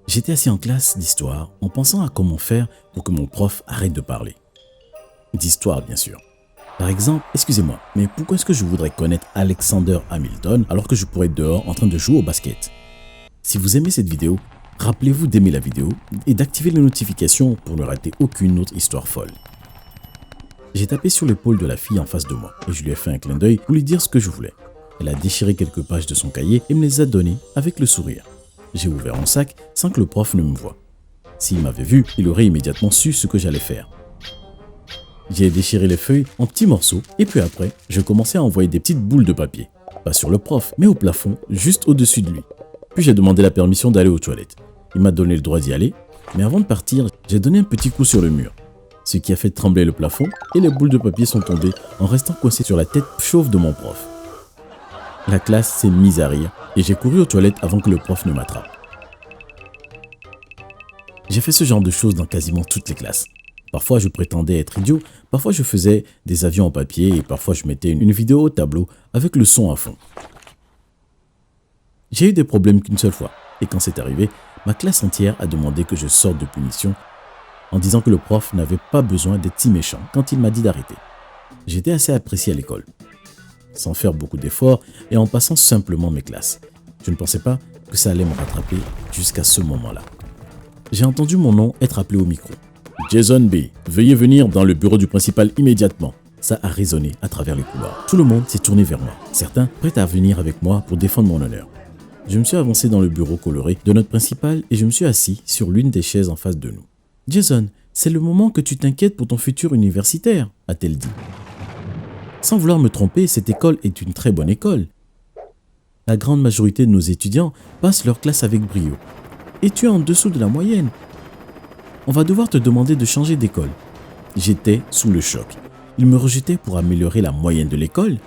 J'étais assis en classe d'histoire en pensant à comment faire pour que mon prof arrête de parler. D'histoire, bien sûr. Par exemple, excusez-moi, mais pourquoi est-ce que je voudrais connaître Alexander Hamilton alors que je pourrais être dehors en train de jouer au basket? Si vous aimez cette vidéo, rappelez-vous d'aimer la vidéo et d'activer les notifications pour ne rater aucune autre histoire folle. J'ai tapé sur l'épaule de la fille en face de moi et je lui ai fait un clin d'œil pour lui dire ce que je voulais. Elle a déchiré quelques pages de son cahier et me les a données avec le sourire. J'ai ouvert mon sac sans que le prof ne me voie. S'il m'avait vu, il aurait immédiatement su ce que j'allais faire. J'ai déchiré les feuilles en petits morceaux et puis après, je commençais à envoyer des petites boules de papier. Pas sur le prof, mais au plafond, juste au-dessus de lui. Puis j'ai demandé la permission d'aller aux toilettes. Il m'a donné le droit d'y aller, mais avant de partir, j'ai donné un petit coup sur le mur. Ce qui a fait trembler le plafond et les boules de papier sont tombées en restant coincées sur la tête chauve de mon prof. La classe s'est mise à rire et j'ai couru aux toilettes avant que le prof ne m'attrape. J'ai fait ce genre de choses dans quasiment toutes les classes. Parfois je prétendais être idiot, parfois je faisais des avions en papier et parfois je mettais une vidéo au tableau avec le son à fond. J'ai eu des problèmes qu'une seule fois et quand c'est arrivé, ma classe entière a demandé que je sorte de punition en disant que le prof n'avait pas besoin d'être si méchant quand il m'a dit d'arrêter. J'étais assez apprécié à l'école, sans faire beaucoup d'efforts et en passant simplement mes classes. Je ne pensais pas que ça allait me rattraper jusqu'à ce moment-là. J'ai entendu mon nom être appelé au micro. « Jason B, veuillez venir dans le bureau du principal immédiatement. » Ça a résonné à travers les couloirs. Tout le monde s'est tourné vers moi, certains prêts à venir avec moi pour défendre mon honneur. Je me suis avancé dans le bureau coloré de notre principal et je me suis assis sur l'une des chaises en face de nous. « Jason, c'est le moment que tu t'inquiètes pour ton futur universitaire, » a-t-elle dit. Sans vouloir me tromper, cette école est une très bonne école. La grande majorité de nos étudiants passent leur classe avec brio. Et tu es en dessous de la moyenne. On va devoir te demander de changer d'école. J'étais sous le choc. Ils me rejetaient pour améliorer la moyenne de l'école.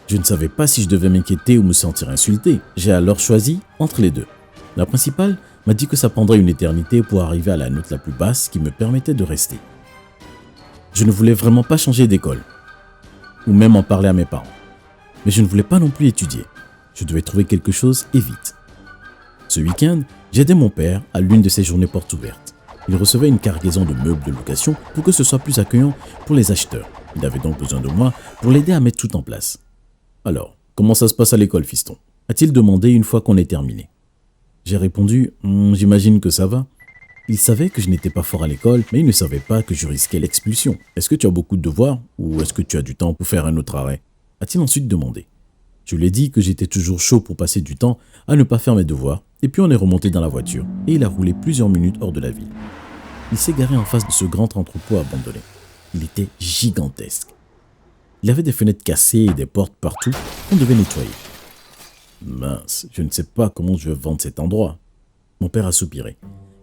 Je ne savais pas si je devais m'inquiéter ou me sentir insulté. J'ai alors choisi entre les deux. La principale m'a dit que ça prendrait une éternité pour arriver à la note la plus basse qui me permettait de rester. Je ne voulais vraiment pas changer d'école, ou même en parler à mes parents. Mais je ne voulais pas non plus étudier. Je devais trouver quelque chose et vite. Ce week-end, j'aidais mon père à l'une de ses journées portes ouvertes. Il recevait une cargaison de meubles de location pour que ce soit plus accueillant pour les acheteurs. Il avait donc besoin de moi pour l'aider à mettre tout en place. « Alors, comment ça se passe à l'école, fiston ?» a-t-il demandé une fois qu'on est terminé. J'ai répondu « J'imagine que ça va ». Il savait que je n'étais pas fort à l'école, mais il ne savait pas que je risquais l'expulsion. « Est-ce que tu as beaucoup de devoirs ou est-ce que tu as du temps pour faire un autre arrêt ?» a-t-il ensuite demandé. Je lui ai dit que j'étais toujours chaud pour passer du temps à ne pas faire mes devoirs, et puis on est remonté dans la voiture et il a roulé plusieurs minutes hors de la ville. Il s'est garé en face de ce grand entrepôt abandonné. Il était gigantesque. Il avait des fenêtres cassées et des portes partout qu'on devait nettoyer. Mince, je ne sais pas comment je vais vendre cet endroit. Mon père a soupiré.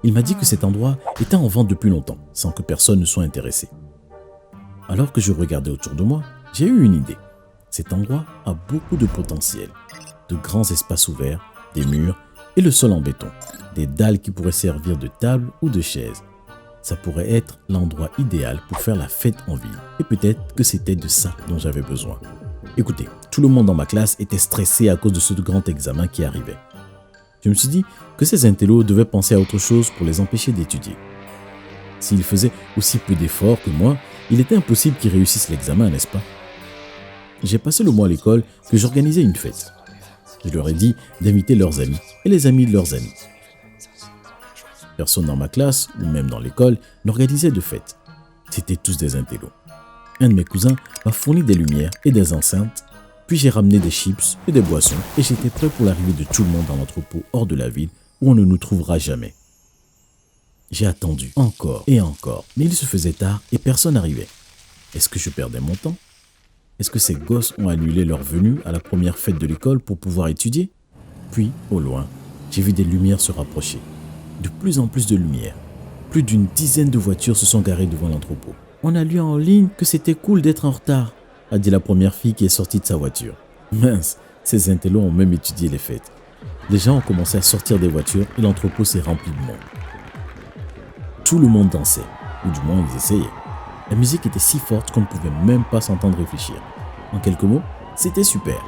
Il m'a dit que cet endroit était en vente depuis longtemps, sans que personne ne soit intéressé. Alors que je regardais autour de moi, j'ai eu une idée. Cet endroit a beaucoup de potentiel. De grands espaces ouverts, des murs et le sol en béton. Des dalles qui pourraient servir de table ou de chaise. Ça pourrait être l'endroit idéal pour faire la fête en ville. Et peut-être que c'était de ça dont j'avais besoin. Écoutez, tout le monde dans ma classe était stressé à cause de ce grand examen qui arrivait. Je me suis dit que ces intellos devaient penser à autre chose pour les empêcher d'étudier. S'ils faisaient aussi peu d'efforts que moi, il était impossible qu'ils réussissent l'examen, n'est-ce pas? J'ai passé le mois à l'école que j'organisais une fête. Je leur ai dit d'inviter leurs amis et les amis de leurs amis. Personne dans ma classe, ou même dans l'école, n'organisait de fête. C'étaient tous des intellos. Un de mes cousins m'a fourni des lumières et des enceintes, puis j'ai ramené des chips et des boissons et j'étais prêt pour l'arrivée de tout le monde dans l'entrepôt hors de la ville où on ne nous trouvera jamais. J'ai attendu encore et encore, mais il se faisait tard et personne n'arrivait. Est-ce que je perdais mon temps? Est-ce que ces gosses ont annulé leur venue à la première fête de l'école pour pouvoir étudier? Puis, au loin, j'ai vu des lumières se rapprocher. De plus en plus de lumières. Plus d'une dizaine de voitures se sont garées devant l'entrepôt. On a lu en ligne que c'était cool d'être en retard, a dit la première fille qui est sortie de sa voiture. Mince, ces intellos ont même étudié les fêtes. Les gens ont commencé à sortir des voitures et l'entrepôt s'est rempli de monde. Tout le monde dansait, ou du moins ils essayaient. La musique était si forte qu'on ne pouvait même pas s'entendre réfléchir. En quelques mots, c'était super.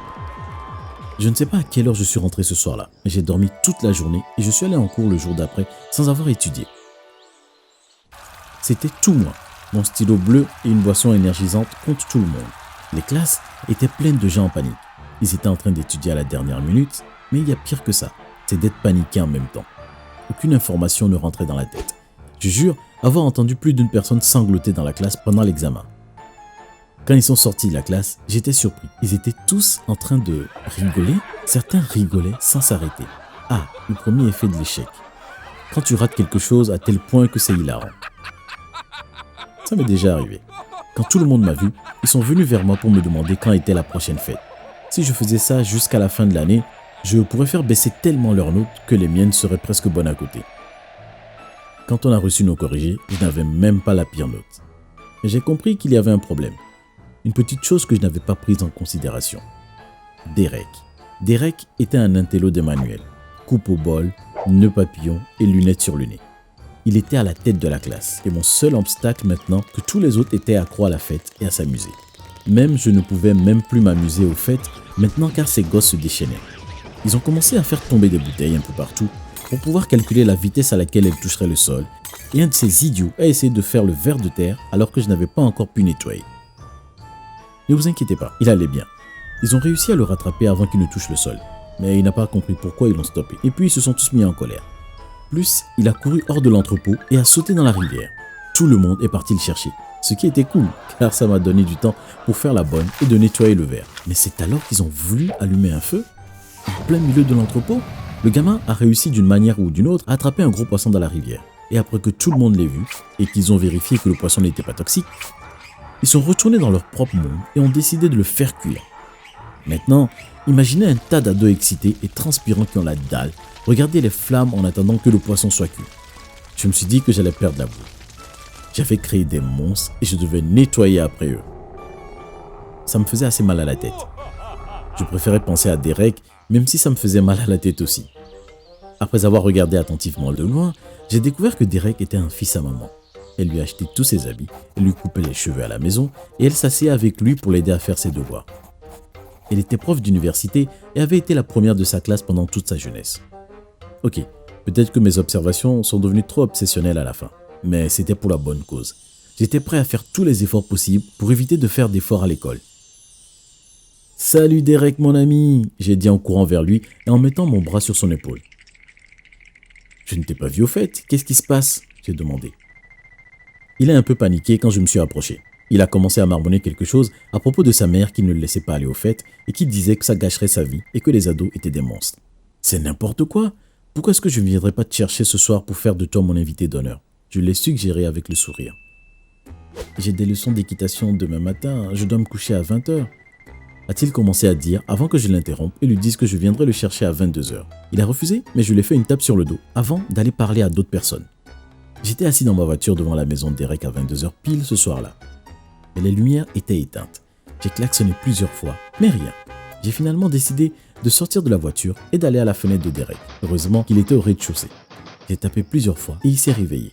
Je ne sais pas à quelle heure je suis rentré ce soir-là, mais j'ai dormi toute la journée et je suis allé en cours le jour d'après sans avoir étudié. C'était tout moi, mon stylo bleu et une boisson énergisante contre tout le monde. Les classes étaient pleines de gens en panique. Ils étaient en train d'étudier à la dernière minute, mais il y a pire que ça, c'est d'être paniqué en même temps. Aucune information ne rentrait dans la tête. Je jure avoir entendu plus d'une personne sangloter dans la classe pendant l'examen. Quand ils sont sortis de la classe, j'étais surpris. Ils étaient tous en train de rigoler. Certains rigolaient sans s'arrêter. Ah, le premier effet de l'échec. Quand tu rates quelque chose à tel point que c'est hilarant. Ça m'est déjà arrivé. Quand tout le monde m'a vu, ils sont venus vers moi pour me demander quand était la prochaine fête. Si je faisais ça jusqu'à la fin de l'année, je pourrais faire baisser tellement leurs notes que les miennes seraient presque bonnes à côté. Quand on a reçu nos corrigés, je n'avais même pas la pire note. Mais j'ai compris qu'il y avait un problème. Une petite chose que je n'avais pas prise en considération. Derek. Derek était un intello d'Emmanuel. Coupe au bol, nœud papillon et lunettes sur le nez. Il était à la tête de la classe et mon seul obstacle maintenant que tous les autres étaient accros à la fête et à s'amuser. Même je ne pouvais même plus m'amuser aux fêtes maintenant car ces gosses se déchaînaient. Ils ont commencé à faire tomber des bouteilles un peu partout pour pouvoir calculer la vitesse à laquelle elles toucheraient le sol et un de ces idiots a essayé de faire le ver de terre alors que je n'avais pas encore pu nettoyer. Ne vous inquiétez pas, il allait bien. Ils ont réussi à le rattraper avant qu'il ne touche le sol, mais il n'a pas compris pourquoi ils l'ont stoppé et puis ils se sont tous mis en colère. Plus, il a couru hors de l'entrepôt et a sauté dans la rivière. Tout le monde est parti le chercher, ce qui était cool car ça m'a donné du temps pour faire la bonne et de nettoyer le verre. Mais c'est alors qu'ils ont voulu allumer un feu en plein milieu de l'entrepôt. Le gamin a réussi d'une manière ou d'une autre à attraper un gros poisson dans la rivière. Et après que tout le monde l'ait vu et qu'ils ont vérifié que le poisson n'était pas toxique, ils sont retournés dans leur propre monde et ont décidé de le faire cuire. Maintenant, imaginez un tas d'ados excités et transpirants qui ont la dalle, regarder les flammes en attendant que le poisson soit cuit. Je me suis dit que j'allais perdre la boue. J'avais créé des monstres et je devais nettoyer après eux. Ça me faisait assez mal à la tête. Je préférais penser à Derek, même si ça me faisait mal à la tête aussi. Après avoir regardé attentivement de loin, j'ai découvert que Derek était un fils à maman. Elle lui achetait tous ses habits, elle lui coupait les cheveux à la maison et elle s'asseyait avec lui pour l'aider à faire ses devoirs. Elle était prof d'université et avait été la première de sa classe pendant toute sa jeunesse. Ok, peut-être que mes observations sont devenues trop obsessionnelles à la fin, mais c'était pour la bonne cause. J'étais prêt à faire tous les efforts possibles pour éviter de faire d'efforts à l'école. « Salut Derek mon ami !» j'ai dit en courant vers lui et en mettant mon bras sur son épaule. « Je ne t'ai pas vu au fait, qu'est-ce qui se passe ?» j'ai demandé. Il a un peu paniqué quand je me suis approché. Il a commencé à marmonner quelque chose à propos de sa mère qui ne le laissait pas aller aux fêtes et qui disait que ça gâcherait sa vie et que les ados étaient des monstres. C'est n'importe quoi. Pourquoi est-ce que je ne viendrais pas te chercher ce soir pour faire de toi mon invité d'honneur? Je l'ai suggéré avec le sourire. J'ai des leçons d'équitation demain matin, je dois me coucher à 20h. A-t-il commencé à dire avant que je l'interrompe et lui dise que je viendrais le chercher à 22h. Il a refusé, mais je lui ai fait une tape sur le dos avant d'aller parler à d'autres personnes. J'étais assis dans ma voiture devant la maison de Derek à 22h pile ce soir-là. Mais les lumières étaient éteintes. J'ai klaxonné plusieurs fois, mais rien. J'ai finalement décidé de sortir de la voiture et d'aller à la fenêtre de Derek. Heureusement qu'il était au rez-de-chaussée. J'ai tapé plusieurs fois et il s'est réveillé.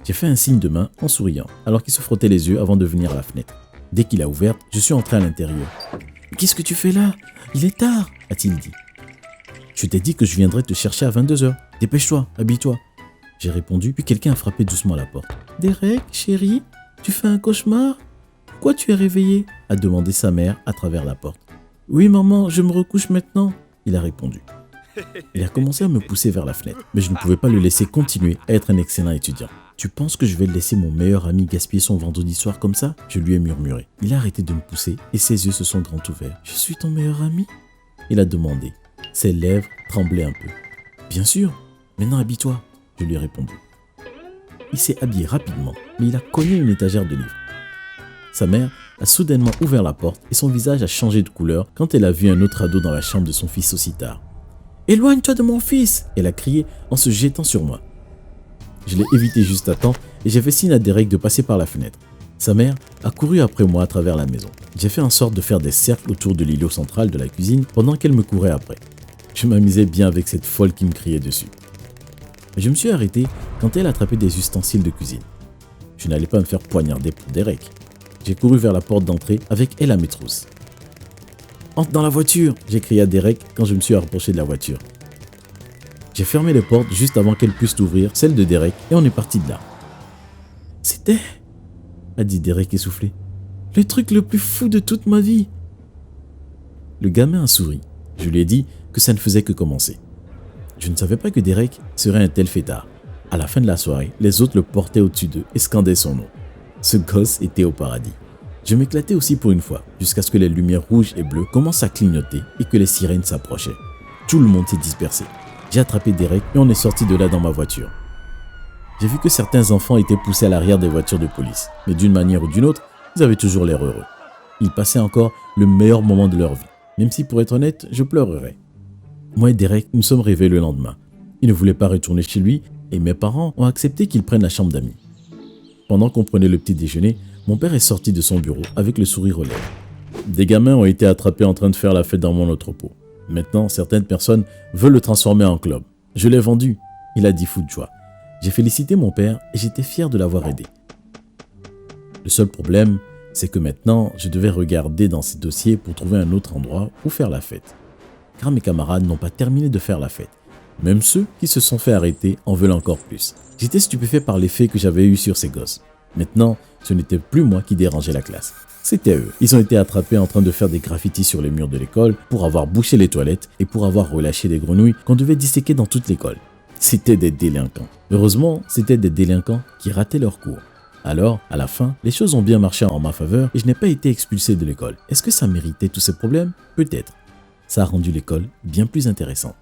J'ai fait un signe de main en souriant alors qu'il se frottait les yeux avant de venir à la fenêtre. Dès qu'il a ouvert, je suis entré à l'intérieur. « Qu'est-ce que tu fais là? Il est tard !» a-t-il dit. « Je t'ai dit que je viendrais te chercher à 22h. Dépêche-toi, habille-toi. » J'ai répondu, puis quelqu'un a frappé doucement à la porte. « Derek, chérie, tu fais un cauchemar? Pourquoi tu es réveillé ?» a demandé sa mère à travers la porte. « Oui, maman, je me recouche maintenant. » il a répondu. Il a commencé à me pousser vers la fenêtre, mais je ne pouvais pas le laisser continuer à être un excellent étudiant. « Tu penses que je vais laisser mon meilleur ami gaspiller son vendredi soir comme ça ?» je lui ai murmuré. Il a arrêté de me pousser et ses yeux se sont grands ouverts. « Je suis ton meilleur ami ?» il a demandé. Ses lèvres tremblaient un peu. « Bien sûr, maintenant habille-toi !» je lui ai répondu. Il s'est habillé rapidement, mais il a cogné une étagère de livres. Sa mère a soudainement ouvert la porte et son visage a changé de couleur quand elle a vu un autre ado dans la chambre de son fils aussi tard. « Éloigne-toi de mon fils !» elle a crié en se jetant sur moi. Je l'ai évité juste à temps et j'ai fait signe à Derek de passer par la fenêtre. Sa mère a couru après moi à travers la maison. J'ai fait en sorte de faire des cercles autour de l'îlot central de la cuisine pendant qu'elle me courait après. Je m'amusais bien avec cette folle qui me criait dessus. Je me suis arrêté quand elle attrapait des ustensiles de cuisine. Je n'allais pas me faire poignarder pour Derek. J'ai couru vers la porte d'entrée avec elle à mes trousses. Entre dans la voiture, j'ai crié à Derek quand je me suis rapproché de la voiture. J'ai fermé les portes juste avant qu'elle puisse ouvrir, celle de Derek, et on est parti de là. C'était, a dit Derek essoufflé, le truc le plus fou de toute ma vie. Le gamin a souri. Je lui ai dit que ça ne faisait que commencer. Je ne savais pas que Derek serait un tel fêtard. À la fin de la soirée, les autres le portaient au-dessus d'eux et scandaient son nom. Ce gosse était au paradis. Je m'éclatais aussi pour une fois, jusqu'à ce que les lumières rouges et bleues commencent à clignoter et que les sirènes s'approchaient. Tout le monde s'est dispersé. J'ai attrapé Derek et on est sorti de là dans ma voiture. J'ai vu que certains enfants étaient poussés à l'arrière des voitures de police, mais d'une manière ou d'une autre, ils avaient toujours l'air heureux. Ils passaient encore le meilleur moment de leur vie, même si pour être honnête, je pleurerais. Moi et Derek, nous sommes rêvés le lendemain. Il ne voulait pas retourner chez lui et mes parents ont accepté qu'il prenne la chambre d'amis. Pendant qu'on prenait le petit déjeuner, mon père est sorti de son bureau avec le sourire aux lèvres. Des gamins ont été attrapés en train de faire la fête dans mon entrepôt. Maintenant, certaines personnes veulent le transformer en club. Je l'ai vendu, il a dit fou de joie. J'ai félicité mon père et j'étais fier de l'avoir aidé. Le seul problème, c'est que maintenant, je devais regarder dans ces dossiers pour trouver un autre endroit où faire la fête. Car mes camarades n'ont pas terminé de faire la fête. Même ceux qui se sont fait arrêter en veulent encore plus. J'étais stupéfait par l'effet que j'avais eu sur ces gosses. Maintenant, ce n'était plus moi qui dérangeais la classe. C'était eux. Ils ont été attrapés en train de faire des graffitis sur les murs de l'école pour avoir bouché les toilettes et pour avoir relâché des grenouilles qu'on devait disséquer dans toute l'école. C'étaient des délinquants. Heureusement, c'étaient des délinquants qui rataient leur cours. Alors, à la fin, les choses ont bien marché en ma faveur et je n'ai pas été expulsé de l'école. Est-ce que ça méritait tous ces problèmes? Peut-être. Ça a rendu l'école bien plus intéressante.